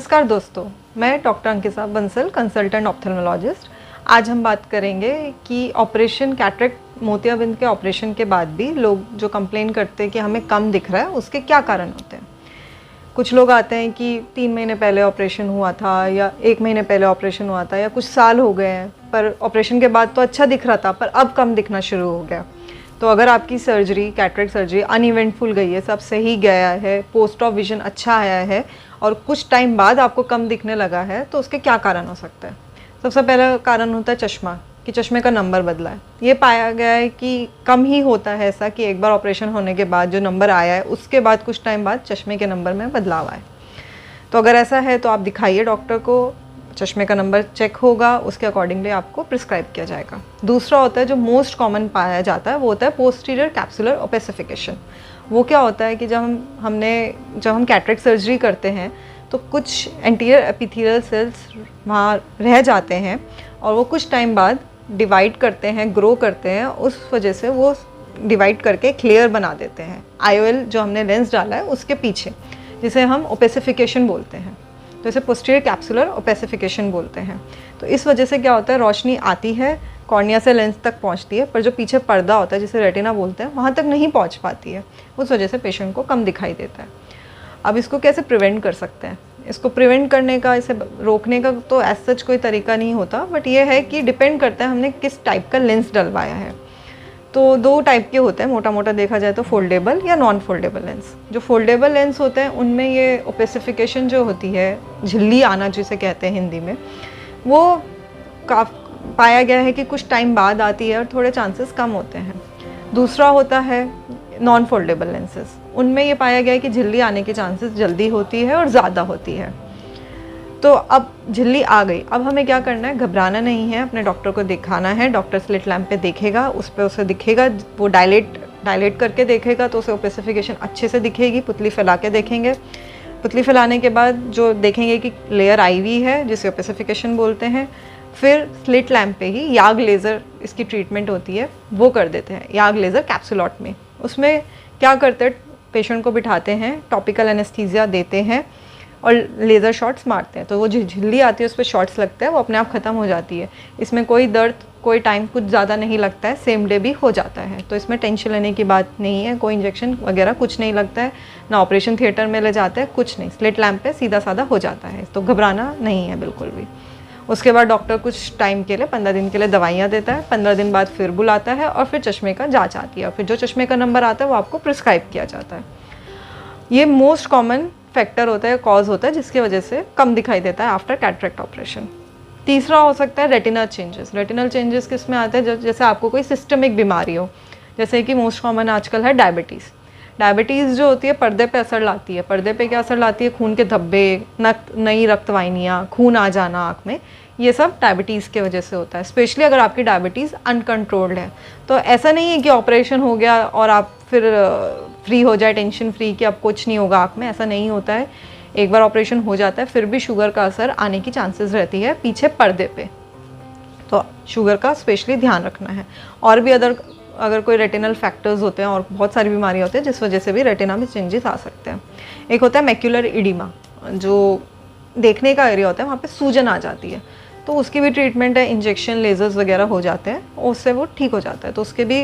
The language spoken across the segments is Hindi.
नमस्कार दोस्तों, मैं doctor Ankita Bansal, consultant ophthalmologist. आज हम बात करेंगे कि ऑपरेशन कैटरेक्ट मोतियाबिंद के ऑपरेशन के बाद भी लोग जो कंप्लेन करते हैं कि हमें कम दिख रहा है, उसके क्या कारण होते हैं। कुछ लोग आते हैं कि 3 महीने पहले ऑपरेशन हुआ था या 1 महीने पहले ऑपरेशन हुआ था या कुछ साल हो गए हैं, पर ऑपरेशन के बाद तो अच्छा दिख रहा था पर अब कम दिखना शुरू हो गया। तो अगर आपकी सर्जरी, कैटरेक्ट सर्जरी अनइवेंटफुल गई है, सब सही गया है, पोस्ट ऑफ विजन अच्छा आया है और कुछ टाइम बाद आपको कम दिखने लगा है, तो उसके क्या कारण हो सकता है। सबसे पहला कारण होता है चश्मा, कि चश्मे का नंबर बदला है। ये पाया गया है कि कम ही होता है ऐसा कि एक बार ऑपरेशन होने के बाद जो नंबर आया है उसके बाद कुछ टाइम बाद चश्मे के नंबर में बदलाव आए। तो अगर ऐसा है तो आप दिखाइए डॉक्टर को, चश्मे का नंबर चेक होगा, उसके अकॉर्डिंगली आपको प्रिस्क्राइब किया जाएगा। दूसरा होता है जो मोस्ट कॉमन पाया जाता है, वो होता है पोस्टीरियर कैप्सुलर ओपेसिफिकेशन। वो क्या होता है कि जब हम कैटरेक्ट सर्जरी करते हैं तो कुछ एंटीरियर एपिथेलियल सेल्स वहाँ रह जाते हैं और वो कुछ टाइम बाद डिवाइड करते हैं, ग्रो करते हैं, उस वजह से वो डिवाइड करके एक लेयर बना देते हैं IOL जो हमने लेंस डाला है उसके पीछे, जिसे हम ओपेसिफिकेशन बोलते हैं। तो इसे पोस्टीरियर कैप्सुलर ओपेसिफिकेशन बोलते हैं। तो इस वजह से क्या होता है, रोशनी आती है, कॉर्निया से लेंस तक पहुंचती है, पर जो पीछे पर्दा होता है जिसे रेटिना बोलते हैं वहाँ तक नहीं पहुंच पाती है। उस वजह से पेशेंट को कम दिखाई देता है। अब इसको कैसे प्रिवेंट कर सकते हैं? इसको प्रिवेंट करने का, इसे रोकने का तो एज सच कोई तरीका नहीं होता, बट ये है कि डिपेंड करता है हमने किस टाइप का लेंस डलवाया है। तो 2 टाइप के होते हैं, मोटा मोटा देखा जाए तो फोल्डेबल या नॉन फोल्डेबल लेंस। जो फोल्डेबल लेंस होते हैं उनमें ये ओपेसिफिकेशन जो होती है, झिल्ली आना जिसे कहते हैं हिंदी में, वो पाया गया है कि कुछ टाइम बाद आती है और थोड़े चांसेस कम होते हैं। दूसरा होता है नॉन फोल्डेबल लेंसेज, उनमें ये पाया गया है कि झिल्ली आने की चांसेस जल्दी होती है और ज़्यादा होती है। तो अब झिल्ली आ गई, अब हमें क्या करना है, घबराना नहीं है, अपने डॉक्टर को दिखाना है। डॉक्टर स्लिट लैम्प पे देखेगा, उस पर उसे दिखेगा, वो डायलेट करके देखेगा तो उसे ओपेसिफिकेशन अच्छे से दिखेगी। पुतली फैला के देखेंगे, पुतली फैलाने के बाद जो देखेंगे कि लेयर आई हुई है जिसे ओपेसिफिकेशन बोलते हैं, फिर स्लिट लैम्प पे ही याग लेज़र इसकी ट्रीटमेंट होती है, वो कर देते हैं, याग लेज़र कैप्सुलॉट में। उसमें क्या करते हैं, पेशेंट को बिठाते हैं, टॉपिकल एनेस्थीसिया देते हैं और लेज़र शॉट्स मारते हैं। तो वो जो झिल्ली आती है उस पर शॉट्स लगते हैं, वो अपने आप ख़त्म हो जाती है। इसमें कोई दर्द, कोई टाइम कुछ ज़्यादा नहीं लगता है, सेम डे भी हो जाता है। तो इसमें टेंशन लेने की बात नहीं है, कोई इंजेक्शन वगैरह कुछ नहीं लगता है, ना ऑपरेशन थिएटर में ले जाते हैं, कुछ नहीं, स्लिट लैम्प पे सीधा साधा हो जाता है। तो घबराना नहीं है बिल्कुल भी। उसके बाद डॉक्टर कुछ टाइम के लिए, 15 दिन के लिए दवाइयाँ देता है, 15 दिन बाद फिर बुलाता है और फिर चश्मे का जांच आती है और फिर जो चश्मे का नंबर आता है वो आपको प्रिस्क्राइब किया जाता है। ये मोस्ट कॉमन फैक्टर होता है, कॉज होता है जिसकी वजह से कम दिखाई देता है आफ्टर कैटरेक्ट ऑपरेशन। तीसरा हो सकता है रेटिनल चेंजेस। रेटिनल चेंजेस किस में आते हैं, जैसे आपको कोई सिस्टमिक बीमारी हो, जैसे कि मोस्ट कॉमन आजकल है डायबिटीज़। डायबिटीज़ जो होती है पर्दे पे असर लाती है। पर्दे पे क्या असर लाती है, खून के धब्बे, नई रक्तवाहिनियाँ, खून आ जाना आँख में, ये सब डायबिटीज़ के वजह से होता है। स्पेशली अगर आपकी डायबिटीज़ अनकंट्रोल्ड है, तो ऐसा नहीं है कि ऑपरेशन हो गया और आप फिर फ्री हो जाए, टेंशन फ्री कि अब कुछ नहीं होगा आँख में, ऐसा नहीं होता है। एक बार ऑपरेशन हो जाता है फिर भी शुगर का असर आने की चांसेस रहती है पीछे पर्दे पे, तो शुगर का स्पेशली ध्यान रखना है। और भी अगर कोई रेटिनल फैक्टर्स होते हैं और बहुत सारी बीमारियाँ होती हैं जिस वजह से भी रेटिना में चेंजेस आ सकते हैं। एक होता है मैक्यूलर इडिमा, जो देखने का एरिया होता है वहाँ पे सूजन आ जाती है, तो उसकी भी ट्रीटमेंट है, इंजेक्शन, लेजर्स वगैरह हो जाते हैं, उससे वो ठीक हो जाता है। तो उसके भी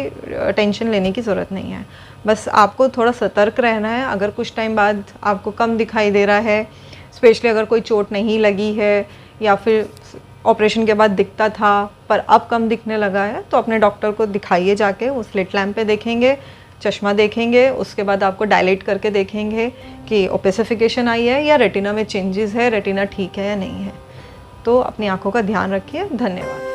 टेंशन लेने की ज़रूरत नहीं है, बस आपको थोड़ा सतर्क रहना है। अगर कुछ टाइम बाद आपको कम दिखाई दे रहा है, स्पेशली अगर कोई चोट नहीं लगी है या फिर ऑपरेशन के बाद दिखता था पर अब कम दिखने लगा है, तो अपने डॉक्टर को दिखाइए जाके। वो स्लिट लैम्प पे देखेंगे, चश्मा देखेंगे, उसके बाद आपको डायलेट करके देखेंगे कि ओपेसिफिकेशन आई है या रेटिना में चेंजेस है, रेटिना ठीक है या नहीं है। तो अपनी आँखों का ध्यान रखिए। धन्यवाद।